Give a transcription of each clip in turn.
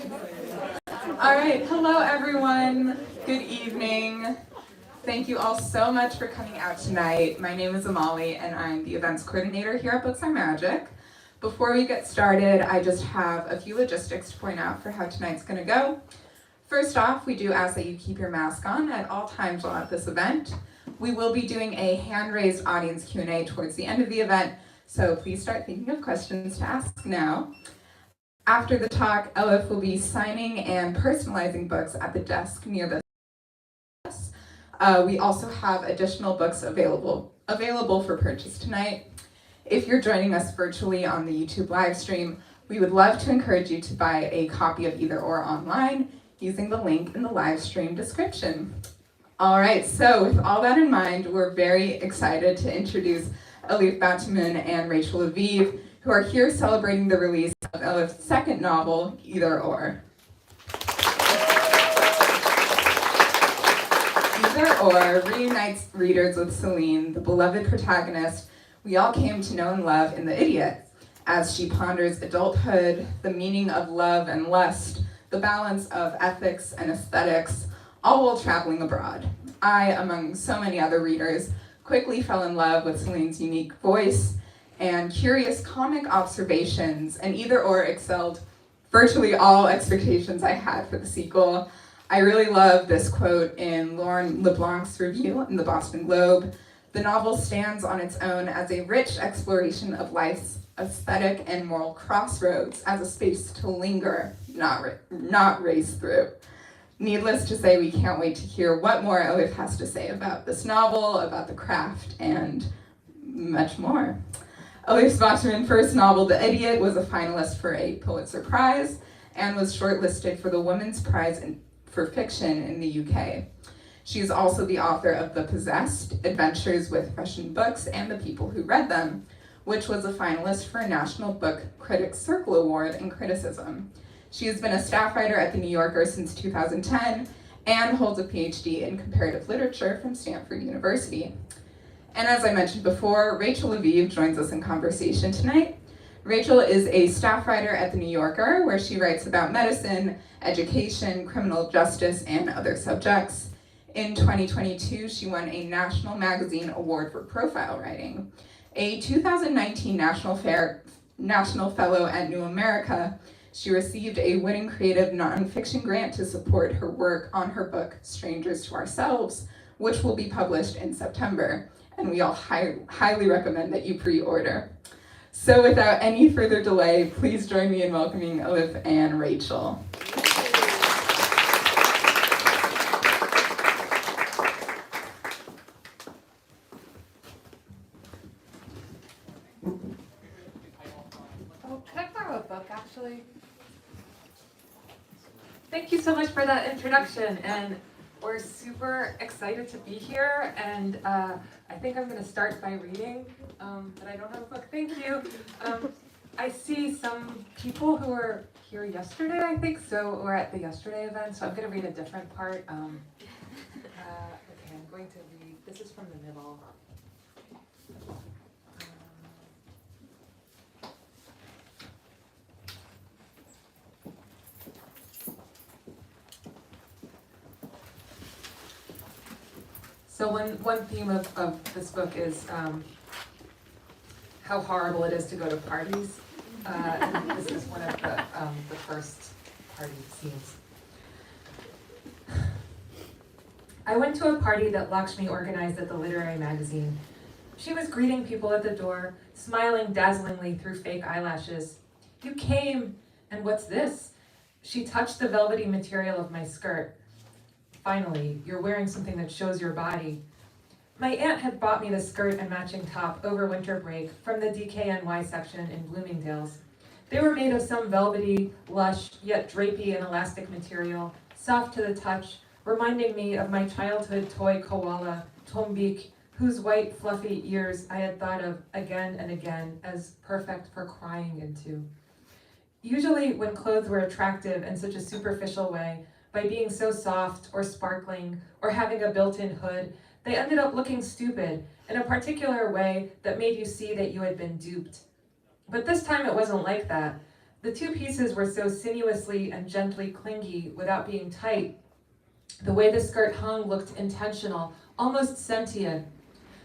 All right, hello everyone. Good evening. Thank you all so much for coming out tonight. My name is Amali and I'm the events coordinator here at Books Are Magic. Before we get started, I just have a few logistics to point out for how tonight's gonna go. First off, we do ask that you keep your mask on at all times while at this event. We will be doing a hand-raised audience Q&A towards the end of the event, so please start thinking of questions to ask now. After the talk, Elif will be signing and personalizing books at the desk near the desk. We also have additional books available for purchase tonight. If you're joining us virtually on the YouTube live stream, we would love to encourage you to buy a copy of either or online using the link in the live stream description. All right, so with all that in mind, we're very excited to introduce Elif Batuman and Rachel Aviv, who are here celebrating the release of Elif's second novel, Either Or. Either Or reunites readers with Celine, the beloved protagonist we all came to know and love in The Idiot, as she ponders adulthood, the meaning of love and lust, the balance of ethics and aesthetics, all while traveling abroad. I, among so many other readers, quickly fell in love with Celine's unique voice and curious comic observations, and Either Or excelled virtually all expectations I had for the sequel. I really love this quote in Lauren LeBlanc's review in the Boston Globe. The novel stands on its own as a rich exploration of life's aesthetic and moral crossroads, as a space to linger, not race through. Needless to say, we can't wait to hear what more Elif has to say about this novel, about the craft, and much more. Elif Batuman's first novel, The Idiot, was a finalist for a Pulitzer Prize and was shortlisted for the Women's Prize for Fiction in the UK. She is also the author of The Possessed, Adventures with Russian Books and the People Who Read Them, which was a finalist for a National Book Critics Circle Award in Criticism. She has been a staff writer at The New Yorker since 2010 and holds a PhD in comparative literature from Stanford University. And as I mentioned before, Rachel Aviv joins us in conversation tonight. Rachel is a staff writer at The New Yorker, where she writes about medicine, education, criminal justice, and other subjects. In 2022, she won a National Magazine Award for profile writing. A 2019 National Fellow at New America, she received a Winning Creative Nonfiction Grant to support her work on her book, Strangers to Ourselves, which will be published in September, and we all highly recommend that you pre-order. So without any further delay, please join me in welcoming Elif and Rachel. Oh, can I borrow a book, actually? Thank you so much for that introduction, and we're super excited to be here, and I think I'm going to start by reading, but I don't have a book. Thank you. I see some people who were here yesterday, I think, or at the yesterday event, so I'm going to read a different part. Okay, I'm going to read, this is from the middle. So one theme of this book is how horrible it is to go to parties. And this is one of the first party scenes. I went to a party that Lakshmi organized at the literary magazine. She was greeting people at the door, smiling dazzlingly through fake eyelashes. "You came, and what's this?" She touched the velvety material of my skirt. "Finally, you're wearing something that shows your body." My aunt had bought me the skirt and matching top over winter break from the DKNY section in Bloomingdale's. They were made of some velvety, lush, yet drapey and elastic material, soft to the touch, reminding me of my childhood toy koala, Tombik, whose white, fluffy ears I had thought of again and again as perfect for crying into. Usually, when clothes were attractive in such a superficial way, by being so soft or sparkling or having a built-in hood, they ended up looking stupid in a particular way that made you see that you had been duped. But this time it wasn't like that. The two pieces were so sinuously and gently clingy without being tight. The way the skirt hung looked intentional, almost sentient.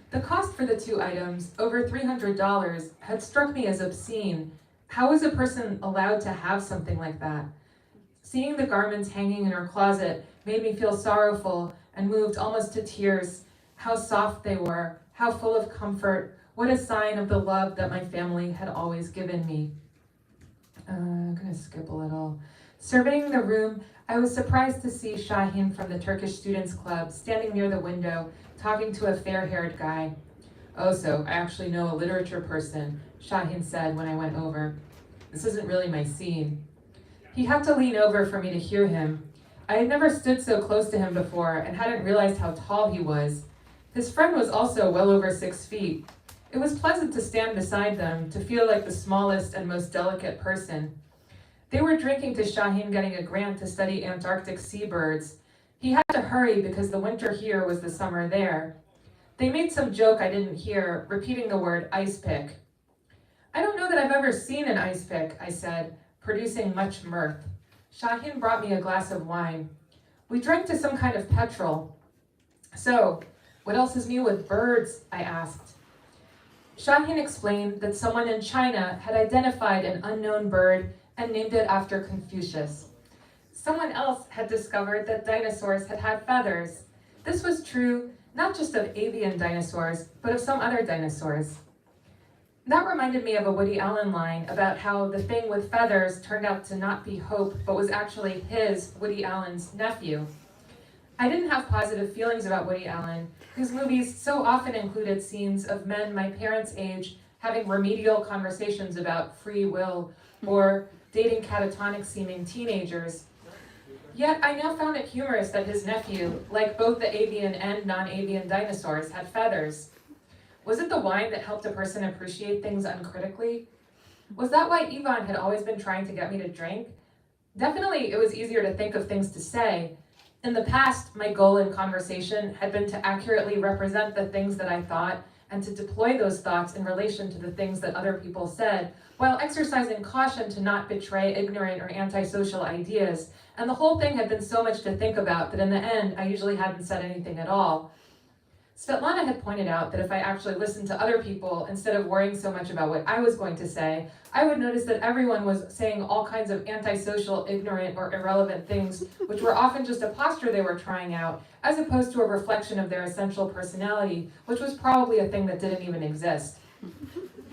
The cost for the two items, over $300, had struck me as obscene. How was a person allowed to have something like that? Seeing the garments hanging in her closet made me feel sorrowful and moved almost to tears. How soft they were, how full of comfort, what a sign of the love that my family had always given me. I'm gonna skip a little. Surveying the room, I was surprised to see Shaheen from the Turkish Students Club standing near the window, talking to a fair-haired guy. "Oh, so I actually know a literature person," Shaheen said when I went over. "This isn't really my scene." He had to lean over for me to hear him. I had never stood so close to him before and hadn't realized how tall he was. His friend was also well over 6 feet. It was pleasant to stand beside them, to feel like the smallest and most delicate person. They were drinking to Shaheen getting a grant to study Antarctic seabirds. He had to hurry because the winter here was the summer there. They made some joke I didn't hear, repeating the word ice pick. "I don't know that I've ever seen an ice pick," I said, producing much mirth. Shaheen brought me a glass of wine. We drank to some kind of petrol. "So, what else is new with birds?" I asked. Shaheen explained that someone in China had identified an unknown bird and named it after Confucius. Someone else had discovered that dinosaurs had had feathers. This was true not just of avian dinosaurs, but of some other dinosaurs. That reminded me of a Woody Allen line about how the thing with feathers turned out to not be Hope, but was actually his, Woody Allen's, nephew. I didn't have positive feelings about Woody Allen, whose movies so often included scenes of men my parents' age having remedial conversations about free will or dating catatonic-seeming teenagers. Yet I now found it humorous that his nephew, like both the avian and non-avian dinosaurs, had feathers. Was it the wine that helped a person appreciate things uncritically? Was that why Ivan had always been trying to get me to drink? Definitely it was easier to think of things to say. In the past, my goal in conversation had been to accurately represent the things that I thought and to deploy those thoughts in relation to the things that other people said, while exercising caution to not betray ignorant or antisocial ideas. And the whole thing had been so much to think about that in the end, I usually hadn't said anything at all. Svetlana had pointed out that if I actually listened to other people instead of worrying so much about what I was going to say, I would notice that everyone was saying all kinds of antisocial, ignorant, or irrelevant things, which were often just a posture they were trying out, as opposed to a reflection of their essential personality, which was probably a thing that didn't even exist.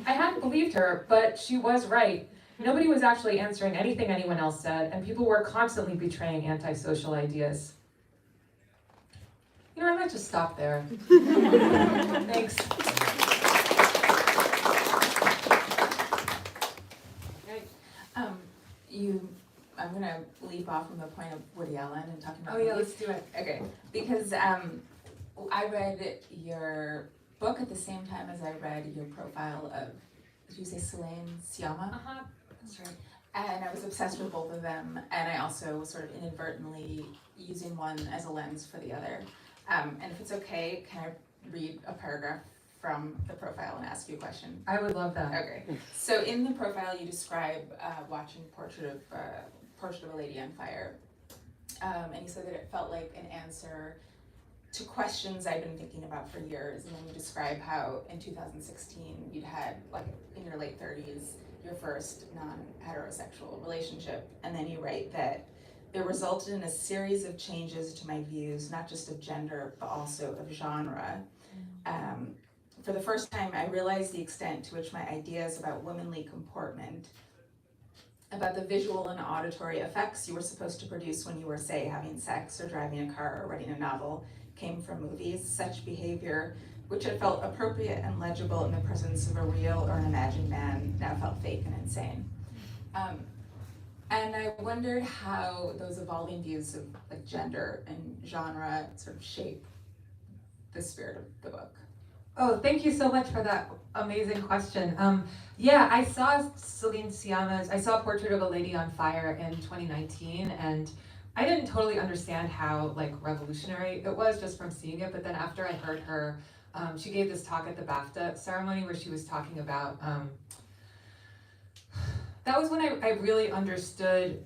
I hadn't believed her, but she was right. Nobody was actually answering anything anyone else said, and people were constantly betraying antisocial ideas. You know, I might just stop there. Thanks. I'm gonna leap off from the point of Woody Allen and talking about. Oh yeah, let's do it. Okay, because I read your book at the same time as I read your profile of, did you say Selene Siama? That's right. And I was obsessed with both of them, and I also was sort of inadvertently using one as a lens for the other. And if it's okay, can I read a paragraph from the profile and ask you a question? I would love that. Okay. So in the profile, you describe watching Portrait of a Lady on Fire, and you said that it felt like an answer to questions I'd been thinking about for years. And then you describe how in 2016 you'd had, like in your late 30s, your first non-heterosexual relationship, and then you write that it resulted in a series of changes to my views, not just of gender, but also of genre. For the first time, I realized the extent to which my ideas about womanly comportment, about the visual and auditory effects you were supposed to produce when you were, say, having sex or driving a car or writing a novel, came from movies. Such behavior, which had felt appropriate and legible in the presence of a real or an imagined man, now felt fake and insane. And I wondered how those evolving views of like gender and genre sort of shape the spirit of the book. Oh, thank you so much for that amazing question. Yeah, I saw Celine Sciamma's, I saw Portrait of a Lady on Fire in 2019, and I didn't totally understand how like revolutionary it was just from seeing it, but then after I heard her, she gave this talk at the BAFTA ceremony where she was talking about that was when I really understood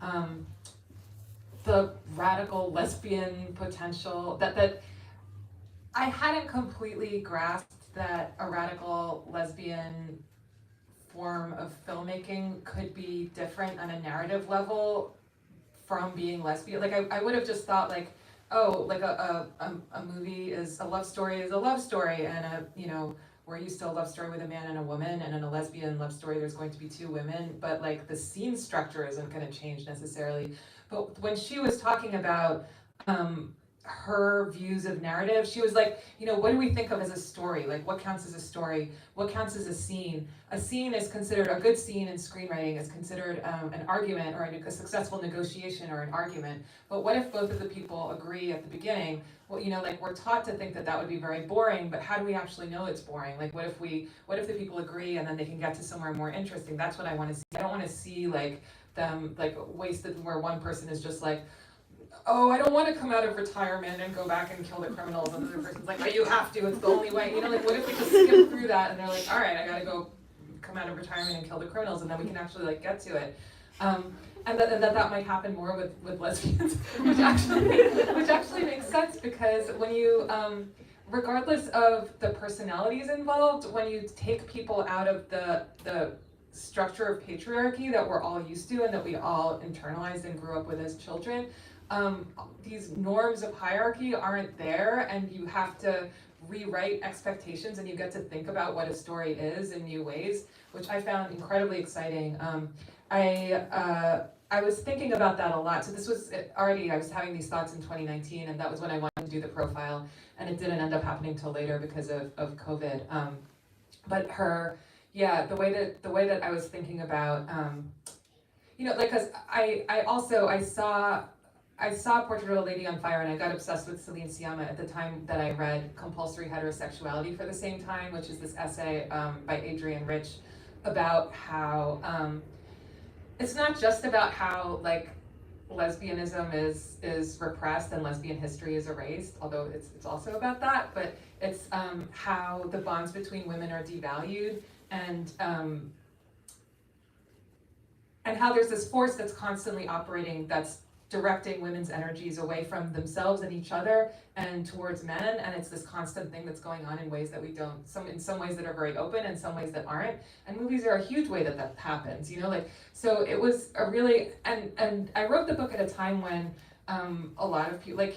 the radical lesbian potential, that I hadn't completely grasped that a radical lesbian form of filmmaking could be different on a narrative level from being lesbian. Like I would have just thought like, oh, like a movie is a love story, and we're used to a love story with a man and a woman, and in a lesbian love story there's going to be two women, but like the scene structure isn't going to change necessarily. But when she was talking about her views of narrative, she was like, what do we think of as a story? Like, what counts as a story? What counts as a scene? A scene is considered, a good scene in screenwriting is considered an argument or a successful negotiation or an argument. But what if both of the people agree at the beginning? Well, like we're taught to think that that would be very boring, but how do we actually know it's boring? Like, what if the people agree and then they can get to somewhere more interesting? That's what I want to see. I don't want to see like them like wasted where one person is just like, oh, I don't want to come out of retirement and go back and kill the criminals, and the other person's like, but you have to, it's the only way. Like what if we just skip through that and they're like, all right, I gotta go come out of retirement and kill the criminals, and then we can actually like get to it. And that might happen more with lesbians, which actually makes sense, because when you, regardless of the personalities involved, when you take people out of the structure of patriarchy that we're all used to and that we all internalized and grew up with as children, these norms of hierarchy aren't there, and you have to rewrite expectations, and you get to think about what a story is in new ways, which I found incredibly exciting. I was thinking about that a lot. So this was already, I was having these thoughts in 2019, and that was when I wanted to do the profile, and it didn't end up happening till later because of COVID. But the way that I was thinking about, like, cause I saw Portrait of a Lady on Fire, and I got obsessed with Celine Sciamma at the time that I read Compulsory Heterosexuality for the same time, which is this essay by Adrienne Rich about how it's not just about how like lesbianism is repressed and lesbian history is erased, although it's also about that, but it's how the bonds between women are devalued, and how there's this force that's constantly operating that's directing women's energies away from themselves and each other and towards men, and it's this constant thing that's going on in ways that we don't, in some ways that are very open and some ways that aren't, and movies are a huge way that happens, so it was a really, and I wrote the book at a time when a lot of people, it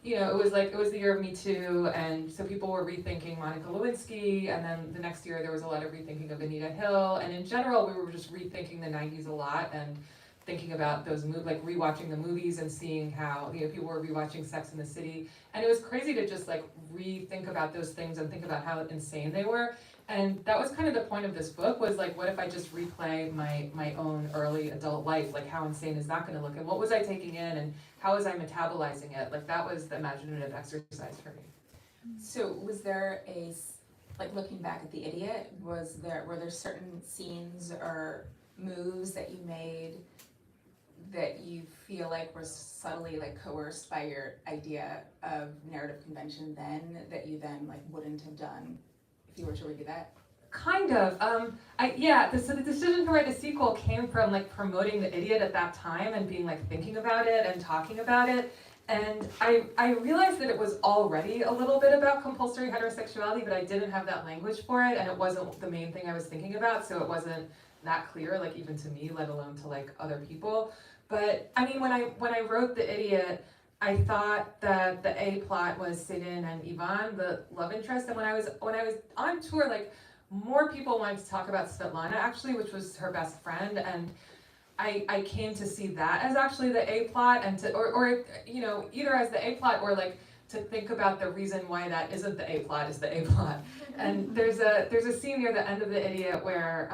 was the year of Me Too, and so people were rethinking Monica Lewinsky, and then the next year there was a lot of rethinking of Anita Hill, and in general we were just rethinking the 90s a lot, and thinking about those like rewatching the movies and seeing how people were rewatching Sex and the City, and it was crazy to just like rethink about those things and think about how insane they were. And that was kind of the point of this book, was like, what if I just replay my own early adult life? Like, how insane is that going to look, and what was I taking in, and how was I metabolizing it? Like, that was the imaginative exercise for me. So was there like looking back at The Idiot, were there certain scenes or moves that you made that you feel like were subtly like coerced by your idea of narrative convention then, that you then like wouldn't have done if you were to redo that? Kind of. So the decision to write a sequel came from like promoting The Idiot at that time and being like thinking about it and talking about it. And I realized that it was already a little bit about compulsory heterosexuality, but I didn't have that language for it, and it wasn't the main thing I was thinking about, so it wasn't that clear, like even to me, let alone to like other people. But I mean, when I wrote The Idiot, I thought that the A plot was Sidin and Ivan, the love interest, and when I was on tour, like more people wanted to talk about Svetlana actually, which was her best friend, and I came to see that as actually the A plot, and or either as the A plot or like to think about the reason why that isn't the A plot is the A plot. And there's a scene near the end of The Idiot where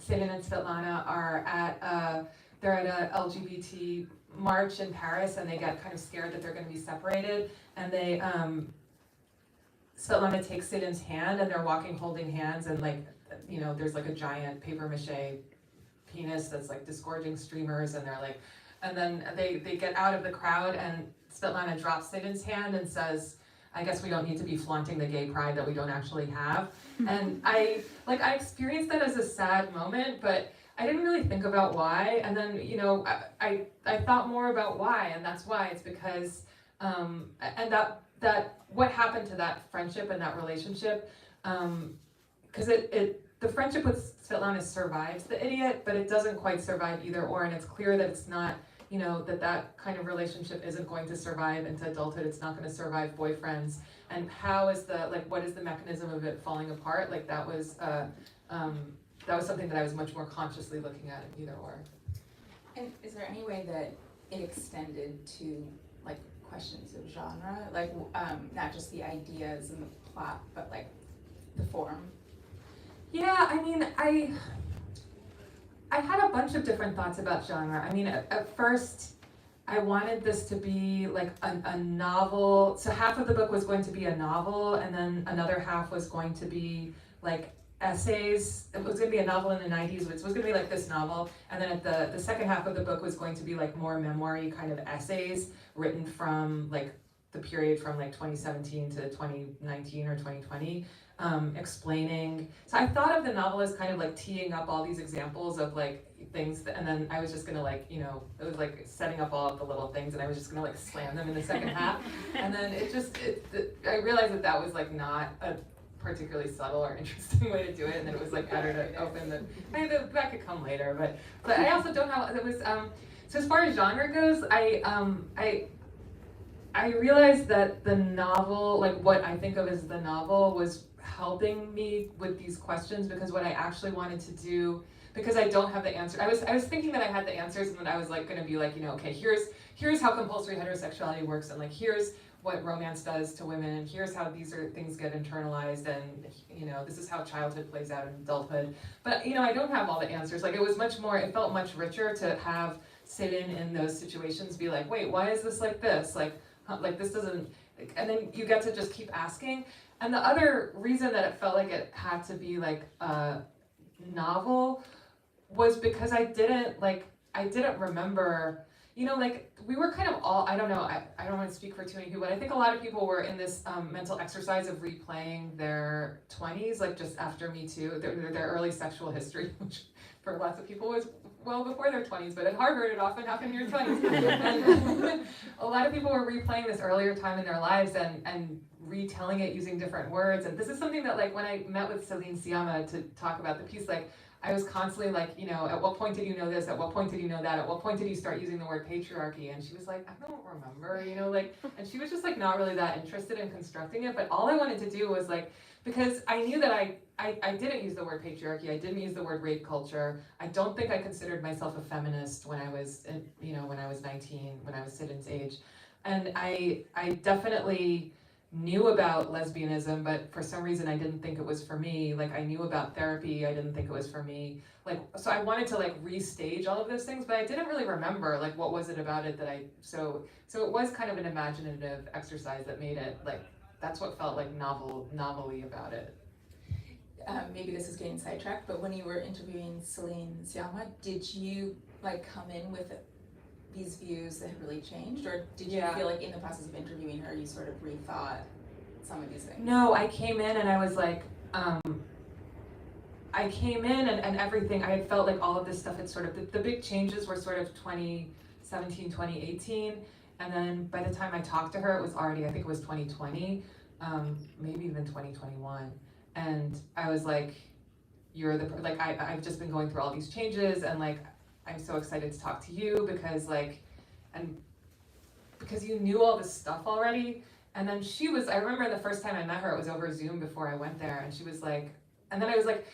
Sidin and Svetlana are they're at a LGBT march in Paris, and they get kind of scared that they're going to be separated, and they Svetlana takes Sidin's hand, and they're walking holding hands, and like there's like a giant paper mache penis that's like disgorging streamers, and they're like, and then they get out of the crowd, and Svetlana drops Sidin's hand and says, I guess we don't need to be flaunting the gay pride that we don't actually have. And I experienced that as a sad moment, but I didn't really think about why, and then I thought more about why, and that's why. It's because and that what happened to that friendship and that relationship, because the friendship with Svetlana survives the idiot, but it doesn't quite survive either or, and it's clear that it's not, that kind of relationship isn't going to survive into adulthood. It's not going to survive boyfriends. And how is what is the mechanism of it falling apart? Like that was something that I was much more consciously looking at in either or. And is there any way that it extended to like questions of genre, like not just the ideas and the plot, but like the form? Yeah, I mean, I had a bunch of different thoughts about genre. I mean, at first, I wanted this to be like a novel. So half of the book was going to be a novel, and then another half was going to be like essays. It was going to be a novel in the 90s, which was going to be like this novel. And then at the second half of the book was going to be like more memoir-y kind of essays written from like the period from like 2017 to 2019 or 2020. Explaining. So I thought of the novel as kind of like teeing up all these examples of like things, and then I was just gonna like, it was like setting up all of the little things, and I was just gonna like slam them in the second half. And then I realized that was like not a particularly subtle or interesting way to do it, and then it was like better to open that could come later. But I also don't know. It was so as far as genre goes, I realized that the novel, like what I think of as the novel, was helping me with these questions, because what I actually wanted to do, because I don't have the answer. I was thinking that I had the answers, and then I was like going to be like, okay, here's how compulsory heterosexuality works, and like here's what romance does to women, and here's how these things get internalized, and this is how childhood plays out in adulthood. But I don't have all the answers. Like it felt much richer to have sit in those situations, be like, wait, why is this like this? Like this doesn't, and then you get to just keep asking. And the other reason that it felt like it had to be like a novel was because I didn't remember, like we were kind of all, I don't know, I don't want to speak for too many people, but I think a lot of people were in this mental exercise of replaying their 20s, like just after Me Too, their early sexual history, which for lots of people was well before their 20s, but at Harvard it often happened in your 20s. And a lot of people were replaying this earlier time in their lives and retelling it using different words. And this is something that, like, when I met with Celine Sciamma to talk about the piece, like, I was constantly like, at what point did you know this? At what point did you know that? At what point did you start using the word patriarchy? And she was like, I don't remember, and she was just like not really that interested in constructing it. But all I wanted to do was like, because I knew that I didn't use the word patriarchy. I didn't use the word rape culture. I don't think I considered myself a feminist when I was, when I was 19, when I was Sidon's age. And I definitely knew about lesbianism, but for some reason I didn't think it was for me. Like, I knew about therapy, I didn't think it was for me. Like, so I wanted to like restage all of those things, but I didn't really remember like what was it about it that so it was kind of an imaginative exercise that made it like, that's what felt like novelty about it. Maybe this is getting sidetracked, but when you were interviewing Celine Sciamma, did you like come in with these views that had really changed, or did you feel like in the process of interviewing her you sort of rethought some of these things? No, I came in and I was like, I came in and everything, I had felt like all of this stuff had sort of, the big changes were sort of 2017, 2018, and then by the time I talked to her, it was already, I think it was 2020, maybe even 2021, and I was like, I've just been going through all these changes, and like, I'm so excited to talk to you because because you knew all this stuff already. And then I remember the first time I met her, it was over Zoom before I went there, and she was like, and then I was like,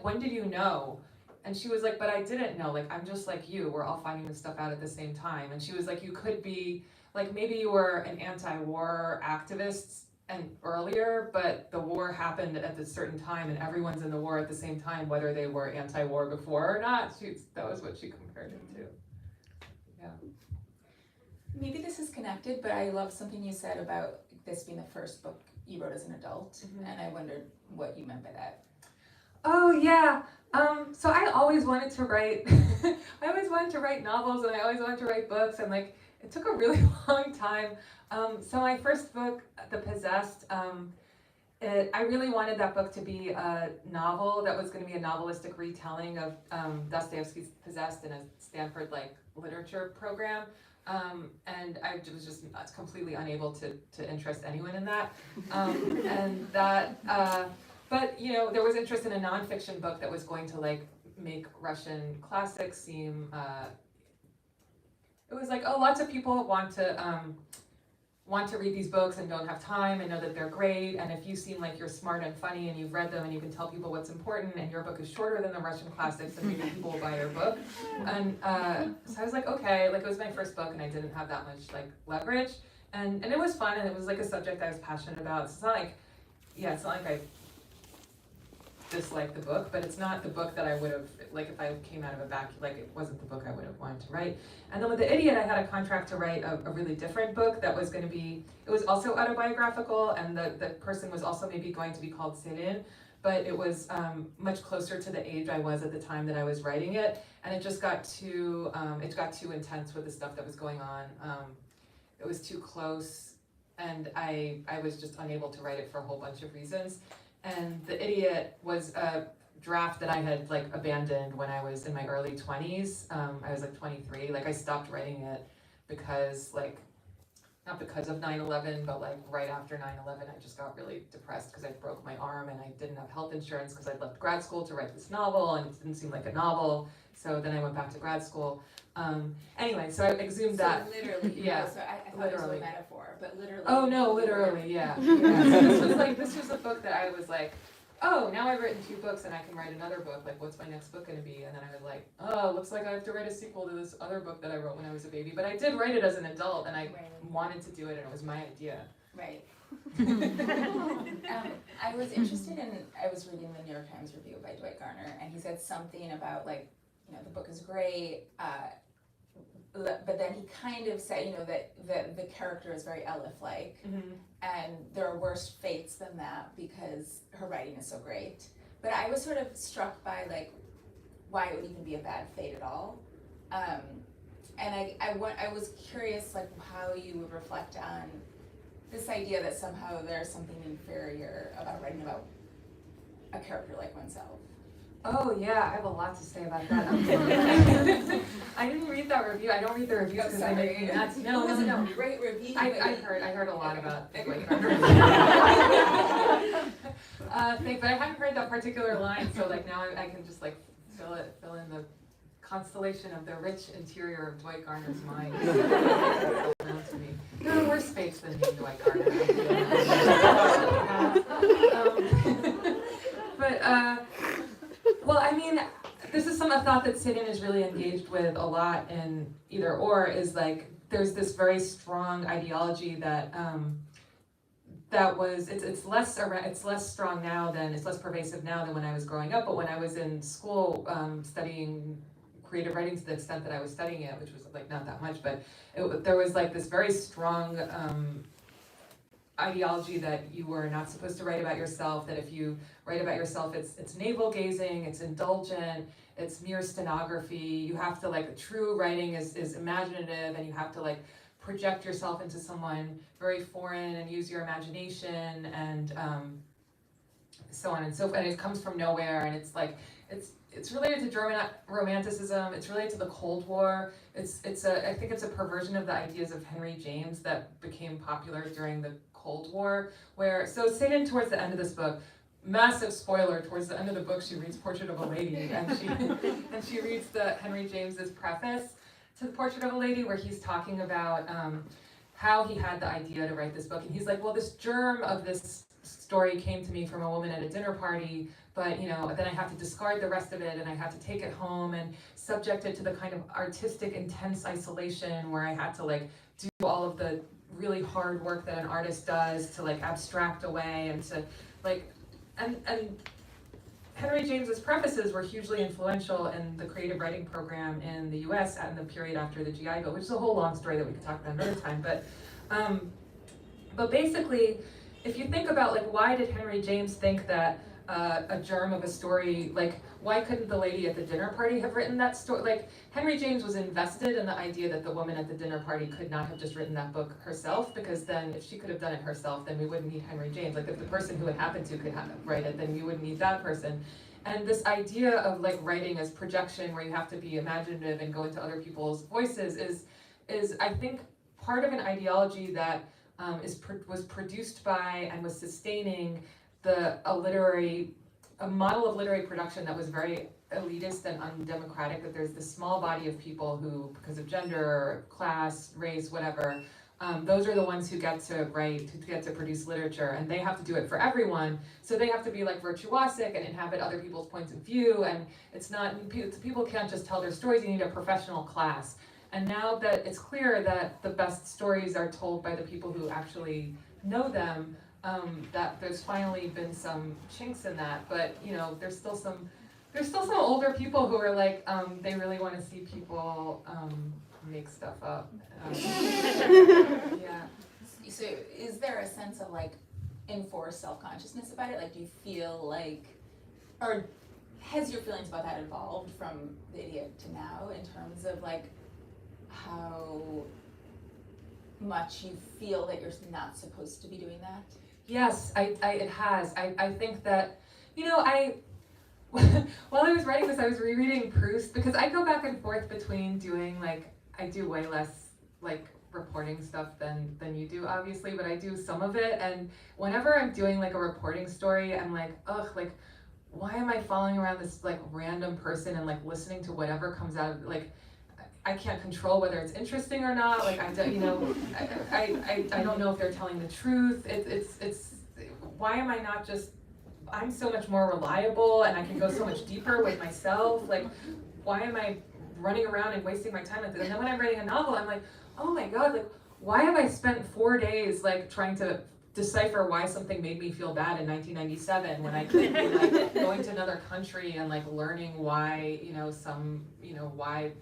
when did you know? And she was like, but I didn't know, like, I'm just like you, we're all finding this stuff out at the same time. And she was like, you could be, like, maybe you were an anti-war activist and earlier, but the war happened at a certain time, and everyone's in the war at the same time, whether they were anti-war before or not. That was what she compared it to. Yeah. Maybe this is connected, but I love something you said about this being the first book you wrote as an adult, and I wondered what you meant by that. Oh yeah. So I always wanted to write. I always wanted to write novels, and I always wanted to write books, and like it took a really long time. So my first book, The Possessed, I really wanted that book to be a novel that was going to be a novelistic retelling of Dostoevsky's Possessed in a Stanford literature program, and I was just completely unable to interest anyone in that, and that. But there was interest in a nonfiction book that was going to make Russian classics seem. It was lots of people want to read these books and don't have time and know that they're great, and if you seem like you're smart and funny and you've read them and you can tell people what's important and your book is shorter than the Russian classics, then maybe people will buy your book. And so I was like, okay, it was my first book and I didn't have that much leverage, and it was fun, and it was a subject I was passionate about. So it's not like I dislike the book, but it's not the book that I would have, if I came out of a vacuum, it wasn't the book I would have wanted to write. And then with The Idiot, I had a contract to write a really different book that was going to be, it was also autobiographical, and the person was also maybe going to be called Céline, but it was much closer to the age I was at the time that I was writing it, and it just got too intense with the stuff that was going on. It was too close, and I was just unable to write it for a whole bunch of reasons. And The Idiot was a draft that I had abandoned when I was in my early 20s. I was 23. I stopped writing it because not because of 9/11, but right after 9/11, I just got really depressed because I broke my arm and I didn't have health insurance because I'd left grad school to write this novel and it didn't seem like a novel. So then I went back to grad school. Anyway, so I exhumed that. Literally, yeah. So I thought it was a metaphor, but literally. Oh no, literally, yeah. So this was a book that I was oh, now I've written 2 books and I can write another book. What's my next book going to be? And then I was oh, looks like I have to write a sequel to this other book that I wrote when I was a baby. But I did write it as an adult, and I wanted to do it, and it was my idea. Right. I was interested in, I was reading the New York Times review by Dwight Garner, and he said something about the book is great, but then he kind of said, that the character is very Elif-like, and there are worse fates than that because her writing is so great. But I was sort of struck by why it would even be a bad fate at all, and I was curious how you would reflect on this idea that somehow there's something inferior about writing about a character like oneself. Oh yeah, I have a lot to say about that. I didn't read that review. I don't read the reviews because I make me nuts. No, it was a great review. I heard a lot about it. But I hadn't heard that particular line, so now I can just fill in the constellation of the rich interior of Dwight Garner's mind. To me. There are worse fates than me, Dwight Garner. Well, I mean, this is a thought that Céline is really engaged with a lot in Either Or, is there's this very strong ideology that it's less strong now than, it's less pervasive now than when I was growing up, but when I was in school studying creative writing to the extent that I was studying it, which was not that much, but there was this very strong ideology that you were not supposed to write about yourself, that if you write about yourself, it's navel gazing, it's indulgent, it's mere stenography. You have to true writing is imaginative, and you have to project yourself into someone very foreign and use your imagination, and so on and so forth. And it comes from nowhere, and it's related to German Romanticism. It's related to the Cold War. I think it's a perversion of the ideas of Henry James that became popular during the Cold War. So Céline, towards the end of this book, massive spoiler, towards the end of the book, she reads Portrait of a Lady, and she reads the Henry James's preface to the Portrait of a Lady, where he's talking about how he had the idea to write this book, and he's well, this germ of this story came to me from a woman at a dinner party, but then I have to discard the rest of it, and I have to take it home and subject it to the kind of artistic, intense isolation where I had to do all of the really hard work that an artist does to abstract away and to and Henry James's prefaces were hugely influential in the creative writing program in the US in the period after the GI Bill, which is a whole long story that we could talk about another time. But basically, if you think about why did Henry James think that a germ of a story. Like, why couldn't the lady at the dinner party have written that story? Like, Henry James was invested in the idea that the woman at the dinner party could not have just written that book herself, because then if she could have done it herself, then we wouldn't need Henry James. Like, if the person who it happened to could write it, then you wouldn't need that person. And this idea of like writing as projection, where you have to be imaginative and go into other people's voices, is I think part of an ideology that was produced by and was sustaining a model of literary production that was very elitist and undemocratic. That there's this small body of people who, because of gender, class, race, whatever, those are the ones who get to write, who get to produce literature, and they have to do it for everyone. So they have to be like virtuosic and inhabit other people's points of view, and it's not, people can't just tell their stories, you need a professional class. And now that it's clear that the best stories are told by the people who actually know them, that there's finally been some chinks in that, but you know, there's still some older people who are like, they really want to see people make stuff up. Yeah. So is there a sense of like enforced self-consciousness about it? Like, do you feel like, or has your feelings about that evolved from the idiot to now in terms of like how much you feel that you're not supposed to be doing that? Yes, it has. I think that, you know, while I was writing this, I was rereading Proust, because I go back and forth between doing like, I do way less like reporting stuff than you do, obviously, but I do some of it, and whenever I'm doing like a reporting story, I'm like, ugh, like, why am I following around this like random person and like listening to whatever comes out of, like, I can't control whether it's interesting or not. Like, I don't, you know, I don't know if they're telling the truth. It's why am I not just, I'm so much more reliable and I can go so much deeper with myself. Like, why am I running around and wasting my time like this? And then when I'm writing a novel, I'm like, oh my God, like, why have I spent 4 days like trying to decipher why something made me feel bad in 1997 when I could be like going to another country and like learning why, you know, why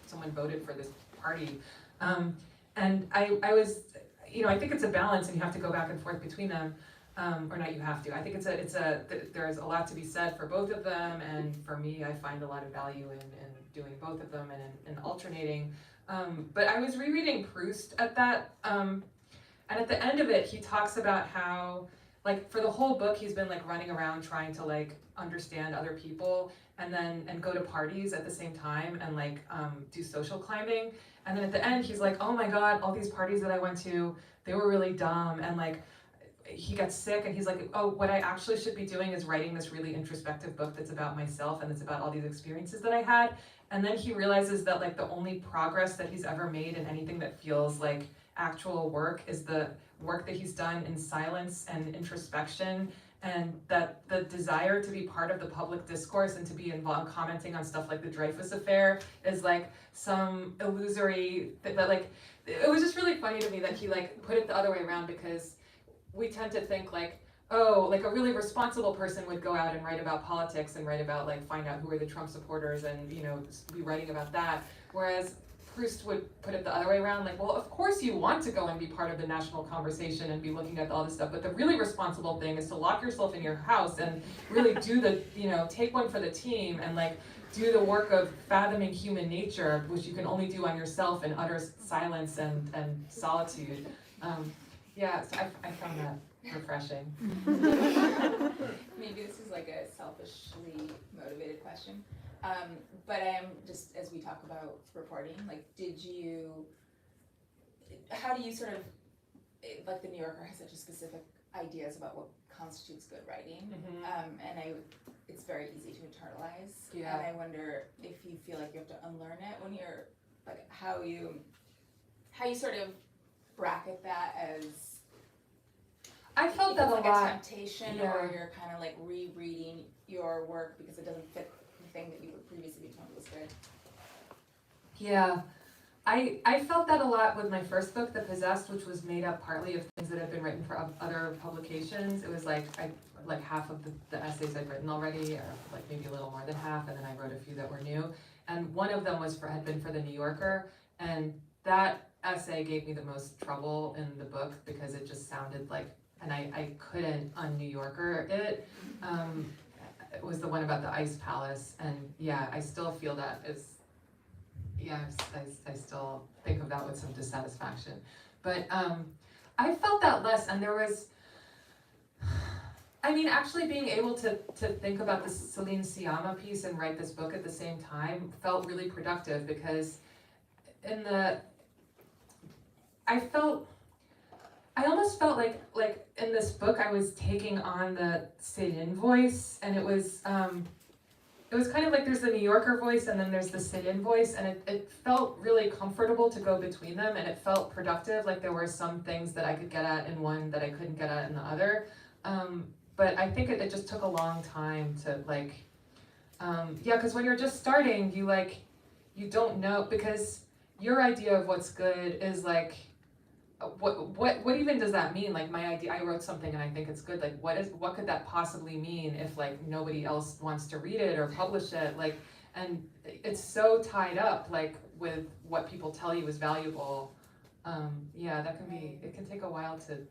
someone voted for this party. And I was, you know, I think it's a balance, and you have to go back and forth between them. Or not, you have to. I think there's a lot to be said for both of them, and for me, I find a lot of value in doing both of them and alternating. But I was rereading Proust at that, and at the end of it, he talks about how, like, for the whole book, he's been like running around trying to like understand other people, and go to parties at the same time, and like do social climbing. And then at the end, he's like, oh my God, all these parties that I went to, they were really dumb, and like, he got sick, and he's like, oh, what I actually should be doing is writing this really introspective book that's about myself, and it's about all these experiences that I had. And then he realizes that like the only progress that he's ever made in anything that feels like actual work is the work that he's done in silence and introspection, and that the desire to be part of the public discourse and to be involved commenting on stuff like the Dreyfus affair is like some illusory that like, it was just really funny to me that he like put it the other way around, because we tend to think like, oh, like a really responsible person would go out and write about politics and write about like, find out who are the Trump supporters and, you know, be writing about that. Whereas Proust would put it the other way around, like, well, of course you want to go and be part of the national conversation and be looking at all this stuff, but the really responsible thing is to lock yourself in your house and really do the, you know, take one for the team and like do the work of fathoming human nature, which you can only do on yourself in utter silence and solitude. Yeah, so I found that refreshing. Maybe this is like a selfishly motivated question, but I am just, as we talk about reporting, like, how do you sort of, like the New Yorker has such a specific ideas about what constitutes good writing, and it's very easy to internalize, Yeah. and I wonder if you feel like you have to unlearn it when you're, like, how you sort of bracket that as, I felt that a like lot. a temptation, Yeah. or you're kind of like rereading your work because it doesn't fit the thing that you would previously be told was good. Yeah, I felt that a lot with my first book, The Possessed, which was made up partly of things that had been written for other publications. It was like half of the essays I'd written already, or like maybe a little more than half, and then I wrote a few that were new. And one of them had been for the New Yorker, and that essay gave me the most trouble in the book because it just sounded like and I couldn't un-New Yorker it. It was the one about the Ice Palace, and yeah, I still feel that is, yeah, I still think of that with some dissatisfaction. But I felt that less, and there was, I mean, actually being able to think about the Celine Sciamma piece and write this book at the same time felt really productive, because I almost felt like in this book I was taking on the sit-in voice, and it was kind of like there's the New Yorker voice and then there's the sit-in voice, and it felt really comfortable to go between them, and it felt productive, like there were some things that I could get at in one that I couldn't get at in the other. But I think it just took a long time to because when you're just starting, you don't know, because your idea of what's good is like, what even does that mean? Like my idea, I wrote something and I think it's good. Like what could that possibly mean if like nobody else wants to read it or publish it? Like, and it's so tied up like with what people tell you is valuable. That can be, it can take a while to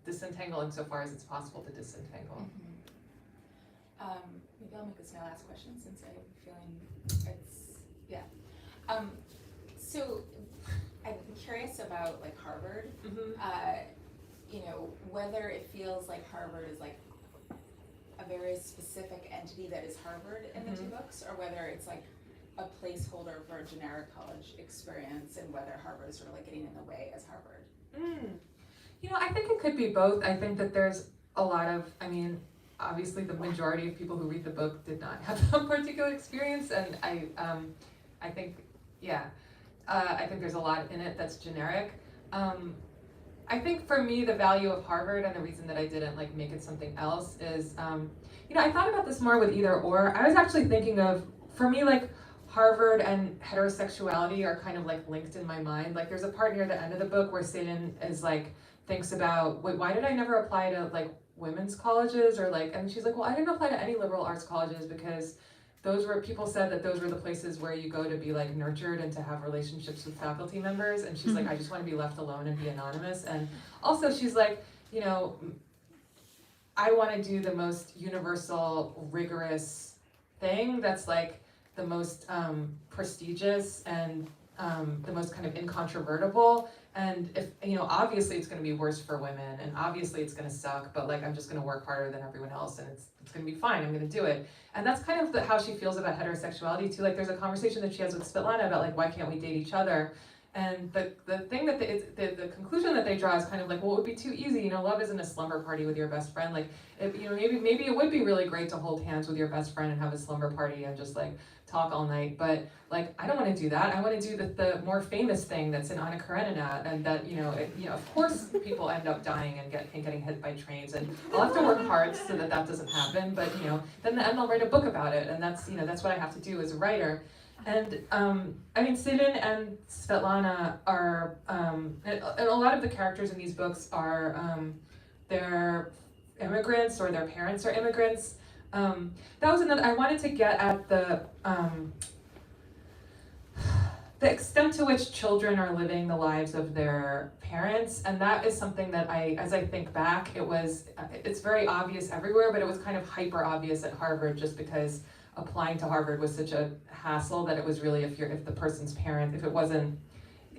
disentangle insofar as it's possible to disentangle. Maybe I'll make this my last question, since I'm feeling so I'm curious about like Harvard. Whether it feels like Harvard is like a very specific entity that is Harvard in the two books, or whether it's like a placeholder for a generic college experience, and whether Harvard is sort of like getting in the way as Harvard. I think it could be both. I think that there's a lot of, obviously the majority of people who read the book did not have that particular experience, and I think there's a lot in it that's generic. I think for me, the value of Harvard, and the reason that I didn't like make it something else, is, I thought about this more with either or. I was actually thinking of, for me, like Harvard and heterosexuality are kind of like linked in my mind. Like there's a part near the end of the book where Satan is like, thinks about, wait, why did I never apply to like women's colleges, or like, and she's like, well, I didn't apply to any liberal arts colleges because people said that those were the places where you go to be like nurtured and to have relationships with faculty members. And she's like, I just want to be left alone and be anonymous. And also she's like, I want to do the most universal, rigorous thing that's like the most prestigious and the most kind of incontrovertible. And if, obviously it's going to be worse for women, and obviously it's going to suck, but like, I'm just going to work harder than everyone else, and it's going to be fine. I'm going to do it. And that's kind of how she feels about heterosexuality too. Like there's a conversation that she has with Svetlana about like, why can't we date each other? And the thing that the conclusion that they draw is kind of like, well, it would be too easy. Love isn't a slumber party with your best friend. Like, maybe it would be really great to hold hands with your best friend and have a slumber party and just like talk all night. But like, I don't want to do that. I want to do the more famous thing that's in Anna Karenina, and that of course people end up dying and getting hit by trains, and I'll have to work hard so that doesn't happen. But then I'll write a book about it, and that's what I have to do as a writer. And Sivan and Svetlana are, and a lot of the characters in these books are, they're immigrants, or their parents are immigrants. That was another, I wanted to get at the extent to which children are living the lives of their parents, and that is something that as I think back, it's very obvious everywhere, but it was kind of hyper obvious at Harvard, just because applying to Harvard was such a hassle that it was really if the person's parent, if it wasn't,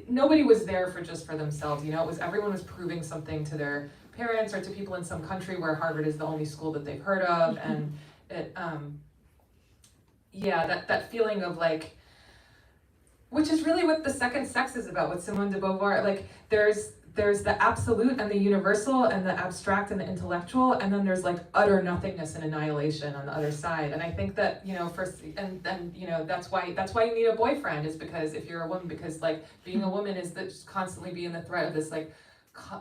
nobody was there for themselves, it was everyone was proving something to their parents or to people in some country where Harvard is the only school that they've heard of, and it, that feeling of like, which is really what The Second Sex is about, with Simone de Beauvoir. Like there's the absolute and the universal and the abstract and the intellectual, and then there's like utter nothingness and annihilation on the other side. And I think that that's why you need a boyfriend, is because if you're a woman, because like being a woman is just constantly being the threat of this like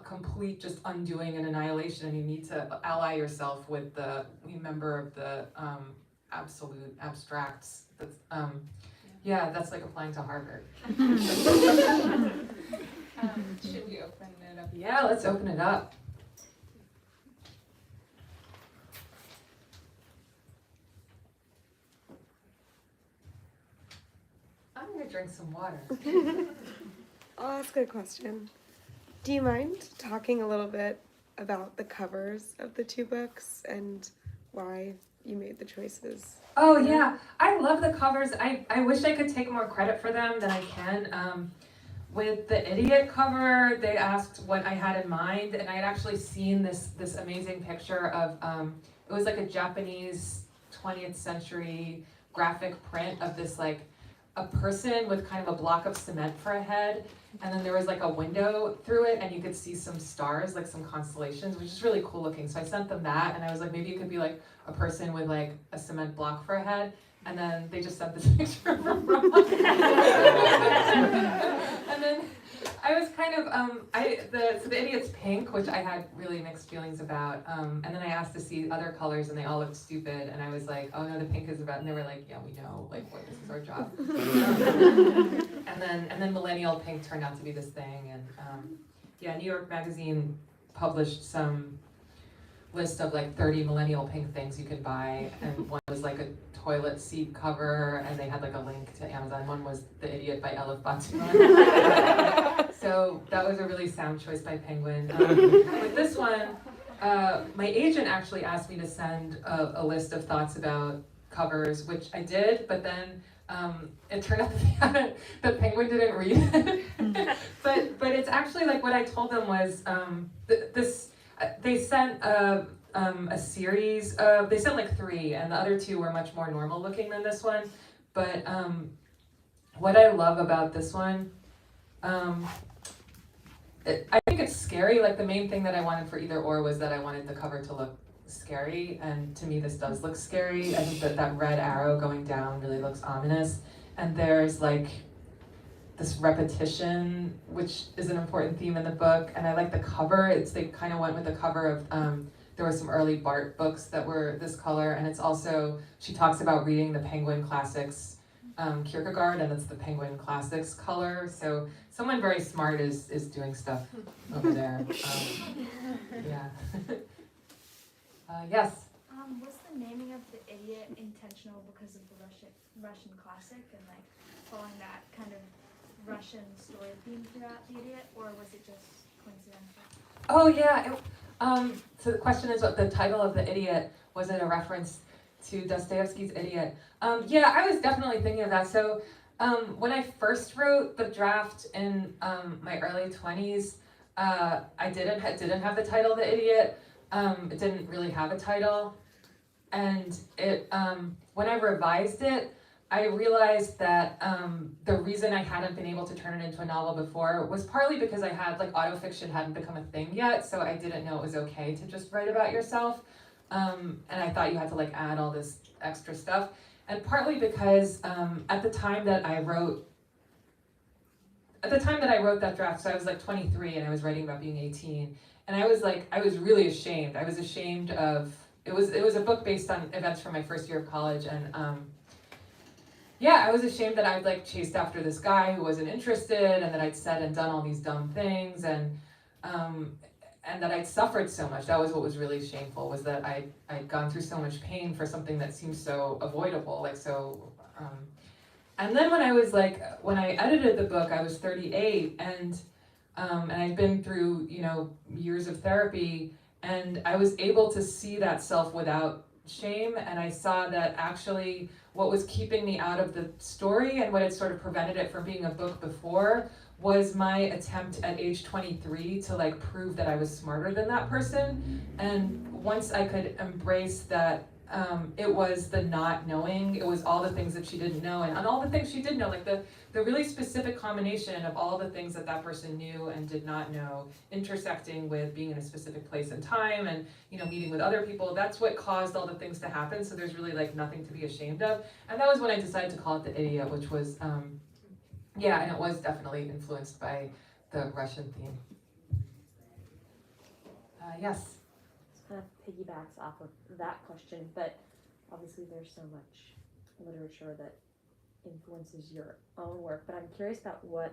complete just undoing and annihilation, and you need to ally yourself with the member of the absolute abstracts. That's like applying to Harvard. Should we open it up? Yeah, let's open it up. I'm gonna drink some water. I'll ask a question. Do you mind talking a little bit about the covers of the two books and why you made the choices? Oh yeah, I love the covers. I wish I could take more credit for them than I can. With the Idiot cover, they asked what I had in mind, and I had actually seen this amazing picture of it was like a Japanese 20th century graphic print of this like a person with kind of a block of cement for a head, and then there was like a window through it, and you could see some stars, like some constellations, which is really cool looking. So I sent them that, and I was like, maybe it could be like a person with like a cement block for a head. And then they just sent this picture from Rob. And then I was kind of, so the Idiot's pink, which I had really mixed feelings about. And then I asked to see other colors and they all looked stupid. And I was like, oh no, the pink is about, and they were like, yeah, we know, like, what, this is our job. And then Millennial Pink turned out to be this thing. And yeah, New York Magazine published some list of like 30 millennial pink things you could buy, and one was like a toilet seat cover, and they had like a link to Amazon. One was The Idiot by Elif Batuman. So that was a really sound choice by Penguin. With this one, my agent actually asked me to send a list of thoughts about covers, which I did, but then it turned out that Penguin didn't read it. but it's actually like what I told them was they sent a series of, they sent like 3, and the other 2 were much more normal looking than this one. But what I love about this one, I think it's scary. Like the main thing that I wanted for either or was that I wanted the cover to look scary, and to me this does look scary. I think that red arrow going down really looks ominous, and there's like this repetition, which is an important theme in the book, and I like the cover. They kind of went with the cover of, there were some early Bart books that were this color, and it's also, she talks about reading the Penguin Classics Kierkegaard, and it's the Penguin Classics color, so someone very smart is doing stuff over there. Yeah. Yes? Was the naming of The Idiot intentional because of the Russian classic and like following that kind of Russian story theme throughout The Idiot, or was it just coincidental? Oh yeah. So the question is, what the title of The Idiot, was it a reference to Dostoevsky's Idiot? Yeah, I was definitely thinking of that. So when I first wrote the draft in my early 20s, I didn't have the title The Idiot. It didn't really have a title, and it when I revised it, I realized that the reason I hadn't been able to turn it into a novel before was partly because I had, like, autofiction hadn't become a thing yet, so I didn't know it was okay to just write about yourself, and I thought you had to, like, add all this extra stuff, and partly because at the time that I wrote that draft, so I was like 23 and I was writing about being 18, and I was really ashamed. I was ashamed of, it was a book based on events from my first year of college, and yeah, I was ashamed that I'd like chased after this guy who wasn't interested, and that I'd said and done all these dumb things, and that I'd suffered so much. That was what was really shameful, was that I'd gone through so much pain for something that seemed so avoidable, like so. And then when I edited the book, I was 38, and I'd been through, years of therapy, and I was able to see that self without shame, and I saw that actually what was keeping me out of the story and what had sort of prevented it from being a book before was my attempt at age 23 to like prove that I was smarter than that person. And once I could embrace that, it was the not knowing, it was all the things that she didn't know, and all the things she did know, like the really specific combination of all the things that that person knew and did not know, intersecting with being in a specific place and time, and meeting with other people. That's what caused all the things to happen. So there's really like nothing to be ashamed of. And that was when I decided to call it The Idiot, which was yeah, and it was definitely influenced by the Russian theme. Yes. Kind of piggybacks off of that question, but obviously there's so much literature that influences your own work, but I'm curious about what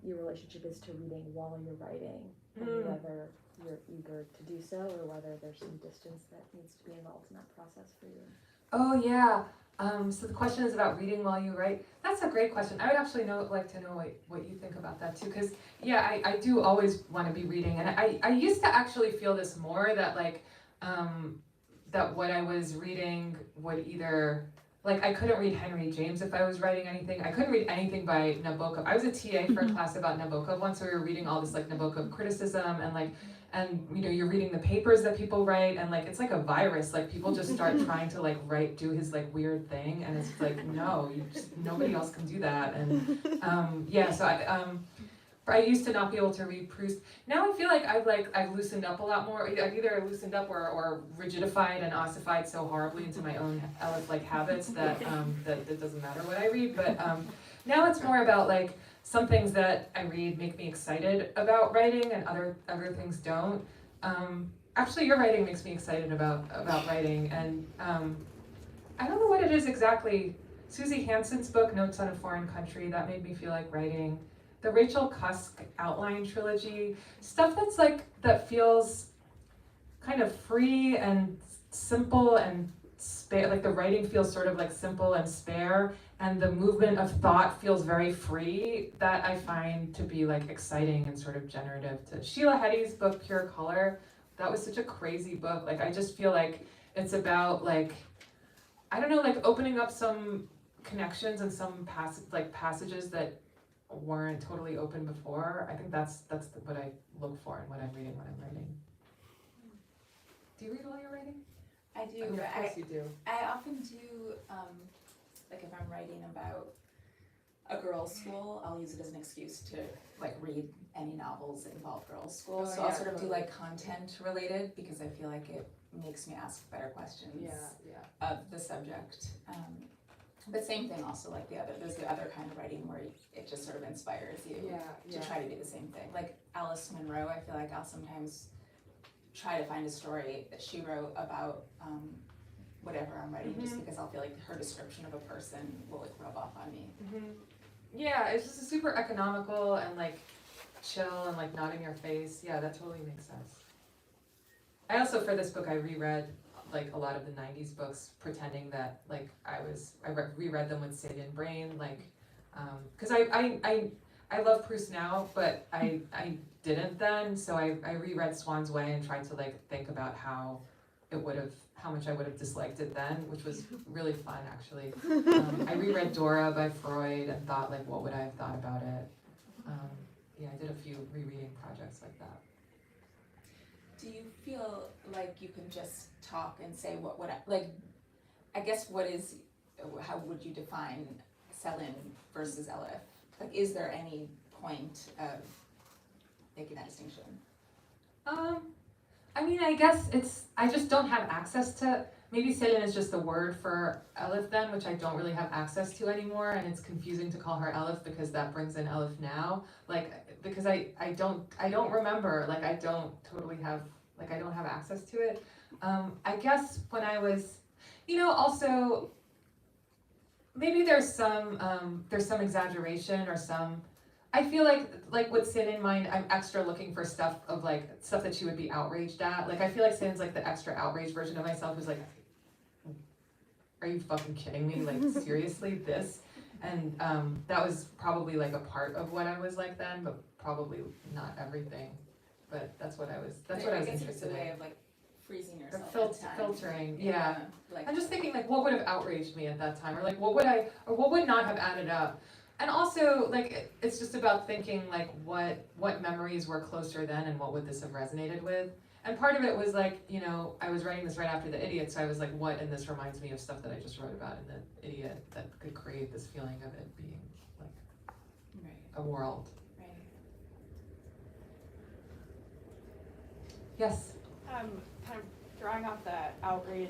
your relationship is to reading while you're writing, and whether you're eager to do so or whether there's some distance that needs to be involved in that process for you. Oh yeah. So the question is about reading while you write. That's a great question. I would actually like to know what you think about that too, because yeah, I do always want to be reading, and I used to actually feel this more that like that what I was reading would either like I couldn't read Henry James if I was writing anything. I couldn't read anything by Nabokov. I was a TA for a class about Nabokov once, so we were reading all this like Nabokov criticism and you know you're reading the papers that people write and like it's like a virus, like people just start trying to like do his like weird thing, and it's like no, nobody else can do that. And yeah, so I used to not be able to read Proust. Now I feel like I've loosened up a lot more. I've either loosened up or rigidified and ossified so horribly into my own Elif like habits that that it doesn't matter what I read. But now it's more about like some things that I read make me excited about writing, and other things don't. Actually, your writing makes me excited about writing, and I don't know what it is exactly. Susie Hanson's book, Notes on a Foreign Country, that made me feel like writing. The Rachel Cusk Outline trilogy, stuff that's like, that feels kind of free and simple and spare, like the writing feels sort of like simple and spare, and the movement of thought feels very free, that I find to be like exciting and sort of generative. To Sheila Heti's book, Pure Color, that was such a crazy book. Like I just feel like it's about like, I don't know, like opening up some connections and some passages that weren't totally open before. I think that's what I look for in what I'm reading when I'm writing. Do you read while you're writing? I do. I mean, of course you do. I often do, like if I'm writing about a girls' school, I'll use it as an excuse to like read any novels that involve girls' school. Oh, So yeah, I'll sort of do totally. like content related because I feel like it makes me ask better questions Yeah. of the subject. But same thing also, like there's the other kind of writing where it just sort of inspires you to try to do the same thing. Like Alice Munro, I feel like I'll sometimes try to find a story that she wrote about whatever I'm writing, just because I'll feel like her description of a person will like rub off on me. Yeah, it's just super economical and like chill and like not in your face. Yeah, that totally makes sense. I also, for this book, I reread like a lot of the 90s books, pretending that like I reread them with Salient Brain, like because I love Proust now, but I didn't then, so I reread Swan's Way and tried to like think about how much I would have disliked it then, which was really fun actually. I reread Dora by Freud and thought like, what would I have thought about it? Yeah, I did a few rereading projects like that. Do you feel like you can just talk and say how would you define Selin versus Elif? Like, is there any point of making that distinction? I mean, I guess I just don't have access to, maybe Selin is just the word for Elif then, which I don't really have access to anymore, and it's confusing to call her Elif because that brings in Elif now, like, because I don't remember, like, I don't totally have, like, I don't have access to it. I guess when I was, also, maybe there's some exaggeration or some, I feel like with Sin in mind, I'm extra looking for stuff that she would be outraged at. Like, I feel like Sin's like the extra outraged version of myself who's like, are you fucking kidding me? Like, seriously, this? And that was probably like a part of what I was like then, but probably not everything. But that's what I was interested in. A way in. of like freezing The yourself. filtering, yeah. Like, I'm just thinking like, what would have outraged me at that time, or like, what would not have added up? And also, like, it's just about thinking like, what memories were closer then, and what would this have resonated with? And part of it was like, I was writing this right after The Idiot, so I was like, what in this reminds me of stuff that I just wrote about in The Idiot that could create this feeling of it being like a world. Right. Yes. Kind of drawing off that outrage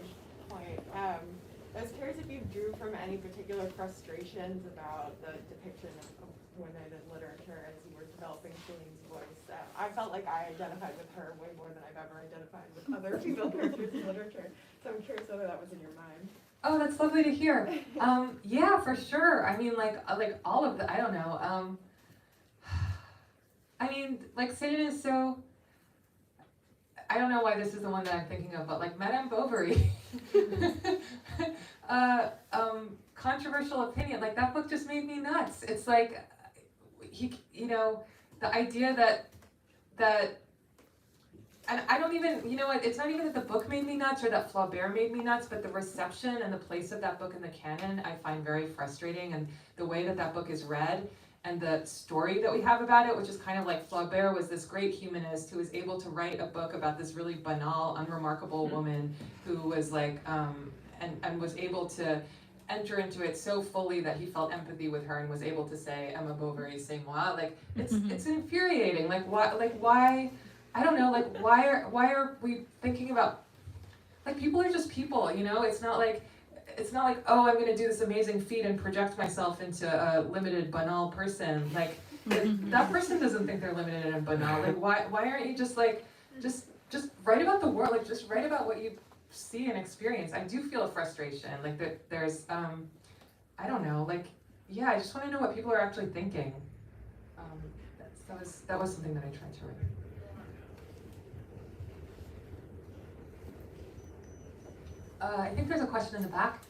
point, I was curious if you drew from any particular frustrations about the depiction of women in literature as you were developing Celine's voice. I felt like I identified with her way more than I've ever identified with other female characters in literature. So I'm curious whether that was in your mind. Oh, that's lovely to hear. Yeah, for sure. I mean, like all of the, I don't know. I mean, like Celine is so, I don't know why this is the one that I'm thinking of, but like Madame Bovary, controversial opinion. Like, that book just made me nuts. It's like, the idea that, and I don't even, it's not even that the book made me nuts or that Flaubert made me nuts, but the reception and the place of that book in the canon I find very frustrating, and the way that book is read, and the story that we have about it, which is kind of like Flaubert was this great humanist who was able to write a book about this really banal, unremarkable woman who was like, and was able to enter into it so fully that he felt empathy with her and was able to say, Emma Bovary, c'est moi. Like, it's infuriating. Like, why, I don't know, like, why are we thinking about, like, people are just people, It's not like, oh, I'm going to do this amazing feat and project myself into a limited, banal person. Like, that person doesn't think they're limited and banal. Like, why aren't you just like, just write about the world? Like, just write about what you see and experience. I do feel a frustration. Like, there's, I don't know, like, yeah, I just want to know what people are actually thinking. That was something that I tried to write. I think there's a question in the back.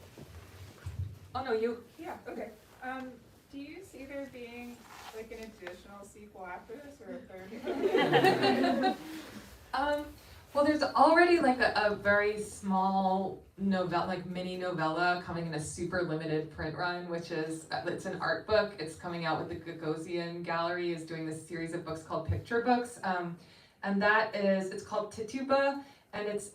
Oh no, you. Yeah, okay. Do you see there being like an additional sequel after this or a third? Well, there's already like a very small novella, like mini novella coming in a super limited print run, which is, it's an art book. It's coming out with the Gagosian Gallery is doing this series of books called Picture Books. And it's called Tituba. And it's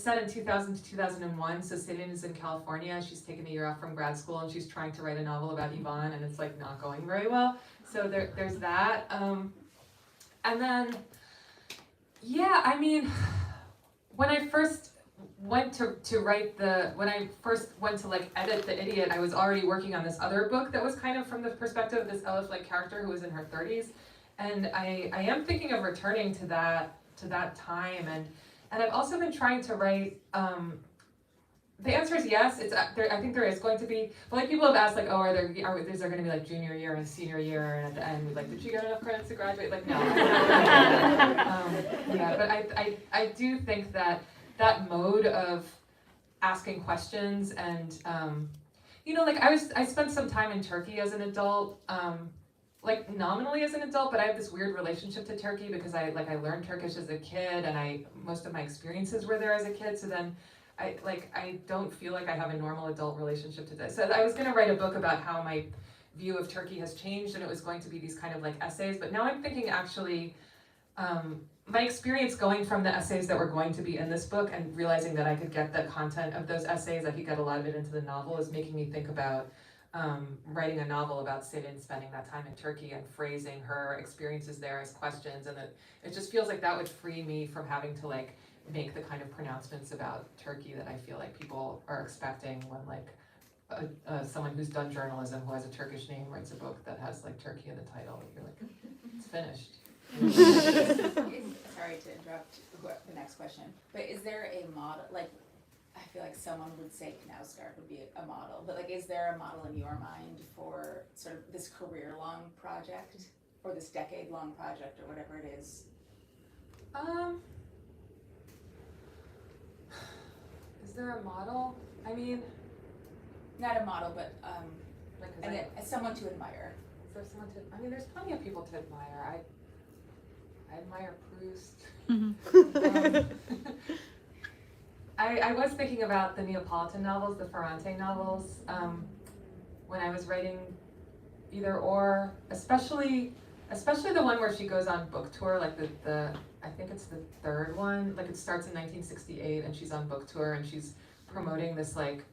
set in 2000 to 2001, so Céline is in California. She's taken a year off from grad school, and she's trying to write a novel about Yvonne, and it's like not going very well. So there's that. And then, yeah, I mean, when I first went to write when I first went to like edit The Idiot, I was already working on this other book that was kind of from the perspective of this Elif-like character who was in her 30s. And I am thinking of returning to that time, and I've also been trying to write, the answer is yes, I think there is going to be, but like people have asked like, oh, is there going to be like junior year and senior year, and at the end, like, did you get enough credits to graduate? Like, no. Yeah, but I do think that mode of asking questions and, like I spent some time in Turkey as an adult, like nominally as an adult, but I have this weird relationship to Turkey because I learned Turkish as a kid, and most of my experiences were there as a kid. So then I don't feel like I have a normal adult relationship to this. So I was going to write a book about how my view of Turkey has changed, and it was going to be these kind of like essays. But now I'm thinking actually, my experience going from the essays that were going to be in this book and realizing that I could get the content of those essays, I could get a lot of it into the novel, is making me think about writing a novel about Céline spending that time in Turkey and phrasing her experiences there as questions, and it just feels like that would free me from having to like make the kind of pronouncements about Turkey that I feel like people are expecting when like someone who's done journalism who has a Turkish name writes a book that has like Turkey in the title. You're like, it's finished. Sorry to interrupt the next question, but is there a model, like, I feel like someone would say Knausgaard would be a model, but like, is there a model in your mind for sort of this career-long project, or this decade-long project, or whatever it is? Is there a model? I mean, not a model, but like, as someone to admire. Is there someone to? I mean, there's plenty of people to admire. I admire Proust. I was thinking about the Neapolitan novels, the Ferrante novels, when I was writing either or, especially the one where she goes on book tour, like the I think it's the third one, like it starts in 1968 and she's on book tour and she's promoting this like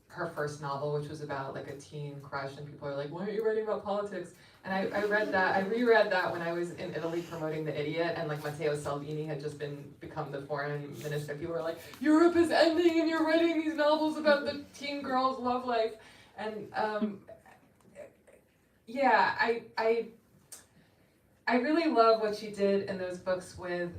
her first novel, which was about like a teen crush, and people are like, why aren't you writing about politics? And I reread that when I was in Italy promoting The Idiot, and like Matteo Salvini had just become the foreign minister. People were like, Europe is ending and you're writing these novels about the teen girl's love life. And yeah, I really love what she did in those books with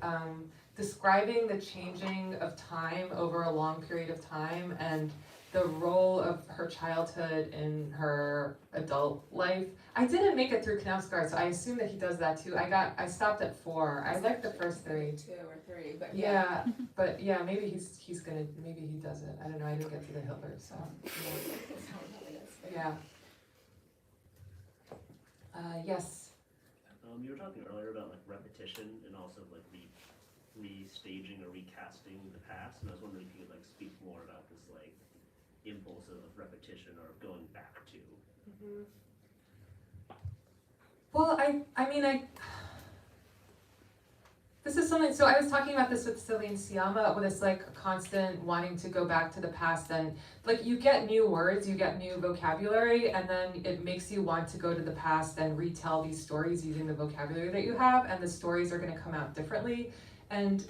describing the changing of time over a long period of time, and the role of her childhood in her adult life. I didn't make it through Knausgaard, so I assume that he does that too. I stopped at 4. I liked the first 3. 2 or 3, but Yeah, but yeah, maybe he's gonna, maybe he does it. I don't know, I didn't get to the Hitler, so. Yeah. Yes. You were talking earlier about like repetition and also like restaging or recasting the past, and I was wondering if you could like speak more about this like impulse of repetition or going back to. Mm-hmm. Well, this is something, so I was talking about this with Celine Sciamma, with this like constant wanting to go back to the past, and like you get new words, you get new vocabulary, and then it makes you want to go to the past and retell these stories using the vocabulary that you have, and the stories are gonna come out differently. And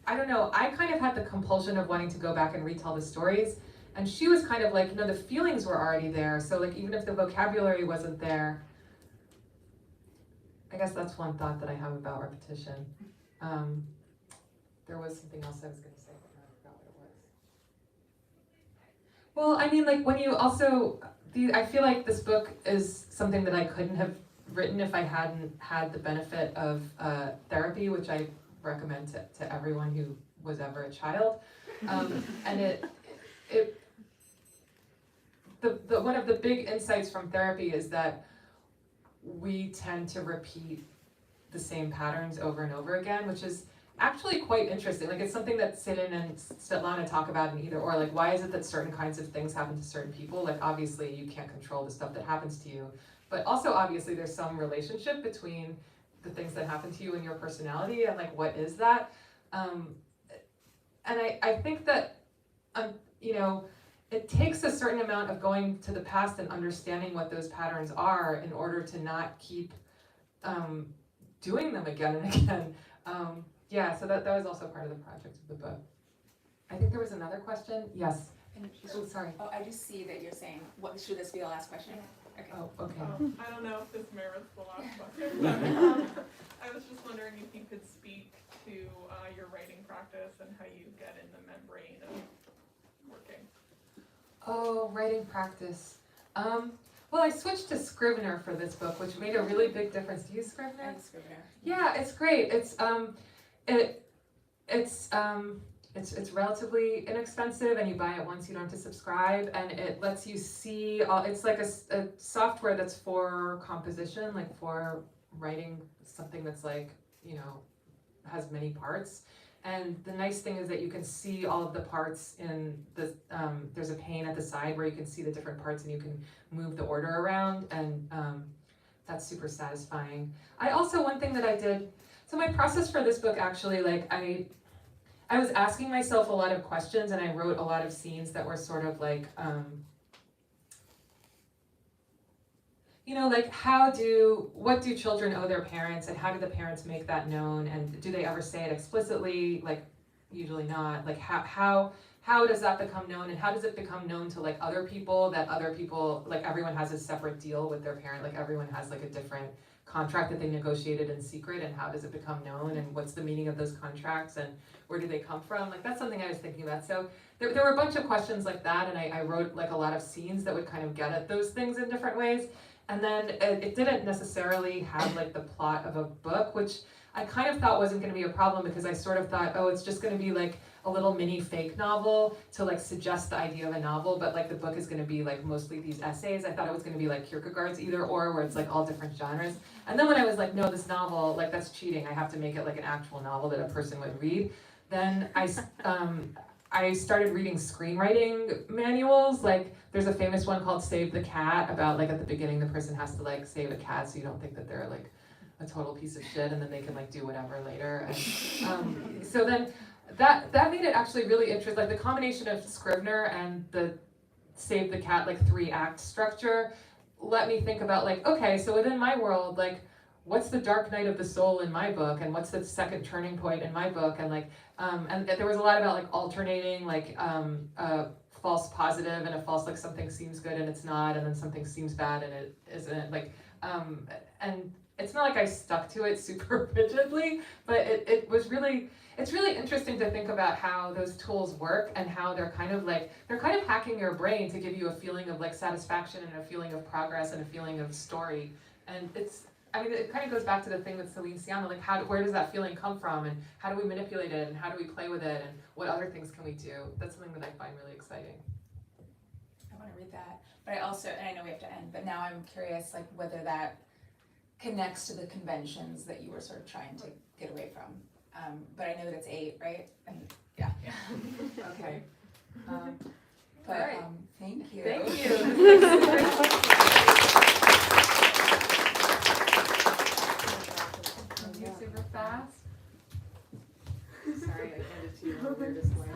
I don't know, I kind of had the compulsion of wanting to go back and retell the stories, and she was kind of like, no, the feelings were already there, so like even if the vocabulary wasn't there, I guess that's one thought that I have about repetition. There was something else I was going to say, but I forgot what it was. Well, I mean, like when you also, I feel like this book is something that I couldn't have written if I hadn't had the benefit of therapy, which I recommend to everyone who was ever a child. And one of the big insights from therapy is that we tend to repeat the same patterns over and over again, which is actually quite interesting. Like it's something that Sinan and Svetlana talk about in Either Or. Like why is it that certain kinds of things happen to certain people? Like obviously you can't control the stuff that happens to you, but also obviously there's some relationship between the things that happen to you and your personality, and like what is that? And I think that you know, it takes a certain amount of going to the past and understanding what those patterns are in order to not keep doing them again and again. Yeah, so that was also part of the project of the book. I think there was another question. Yes. Oh, sorry. Oh, I just see that you're saying, what should this be the last question? Okay. Oh, okay. I don't know if this merits the last question, but I was just wondering if you could speak to your writing practice and how you get in the membrane of working. Oh, writing practice. Well, I switched to Scrivener for this book, which made a really big difference. Do you use Scrivener? I use Scrivener. Yeah, it's great. It's relatively inexpensive, and you buy it once, you don't have to subscribe, and it lets you see it's like a software that's for composition, like for writing something that's like, you know, has many parts. And the nice thing is that you can see all of the parts in the, there's a pane at the side where you can see the different parts and you can move the order around, and that's super satisfying. I also, one thing that I did, so my process for this book actually, like I was asking myself a lot of questions, and I wrote a lot of scenes that were sort of like, you know, like what do children owe their parents, and how do the parents make that known, and do they ever say it explicitly? Like, usually not. Like how does that become known, and how does it become known to like other people, that other people, like everyone has a separate deal with their parent, like everyone has like a different contract that they negotiated in secret, and how does it become known, and what's the meaning of those contracts, and where do they come from? Like that's something I was thinking about. So there were a bunch of questions like that, and I wrote like a lot of scenes that would kind of get at those things in different ways. And then it didn't necessarily have like the plot of a book, which I kind of thought wasn't going to be a problem, because I sort of thought, oh, it's just going to be like a little mini fake novel to like suggest the idea of a novel, but like the book is going to be like mostly these essays. I thought it was going to be like Kierkegaard's Either Or, where it's like all different genres. And then when I was like, no, this novel, like that's cheating, I have to make it like an actual novel that a person would read, then I started reading screenwriting manuals. Like there's a famous one called Save the Cat, about like at the beginning the person has to like save a cat so you don't think that they're like a total piece of shit, and then they can like do whatever later. And so then that made it actually really interesting. Like the combination of Scrivener and the Save the Cat like 3-act structure let me think about like, okay, so within my world, like what's the dark night of the soul in my book, and what's the second turning point in my book, and like and there was a lot about like alternating like a false positive and a false, like something seems good and it's not, and then something seems bad and it isn't, like and it's not like I stuck to it super rigidly, but it's really interesting to think about how those tools work and how they're kind of hacking your brain to give you a feeling of like satisfaction and a feeling of progress and a feeling of story. And it kind of goes back to the thing with Celine Sciamma, like where does that feeling come from, and how do we manipulate it, and how do we play with it, and what other things can we do? That's something that I find really exciting. I want to read that, but I also, and I know we have to end, but now I'm curious, like whether that connects to the conventions that you were sort of trying to get away from. But I know that it's 8, right? And yeah. Okay. But Right. Thank you. Thank you. This is a great question. You super fast. Sorry, I handed to you in the weirdest way.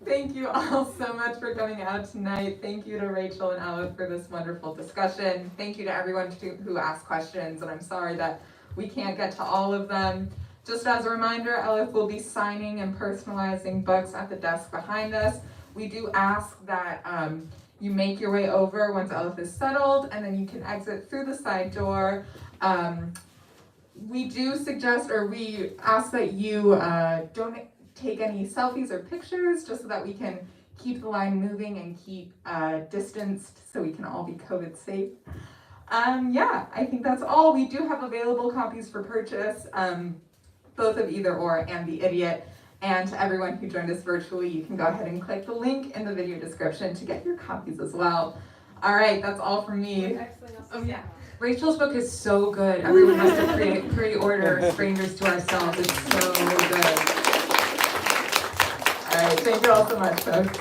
Thank you all so much for coming out tonight. Thank you to Rachel and Elif for this wonderful discussion. Thank you to everyone who asked questions, and I'm sorry that we can't get to all of them. Just as a reminder, Elif will be signing and personalizing books at the desk behind us. We do ask that you make your way over once Elif is settled, and then you can exit through the side door. We do suggest, or we ask that you don't take any selfies or pictures, just so that we can keep the line moving and keep distanced so we can all be COVID safe. Yeah, I think that's all. We do have available copies for purchase, both of Either Or and The Idiot. And to everyone who joined us virtually, you can go ahead and click the link in the video description to get your copies as well. All right, that's all from me. Oh yeah. Rachel's book is so good. Everyone has to pre-order Strangers to Ourselves. It's so good. All right, thank you all so much, folks.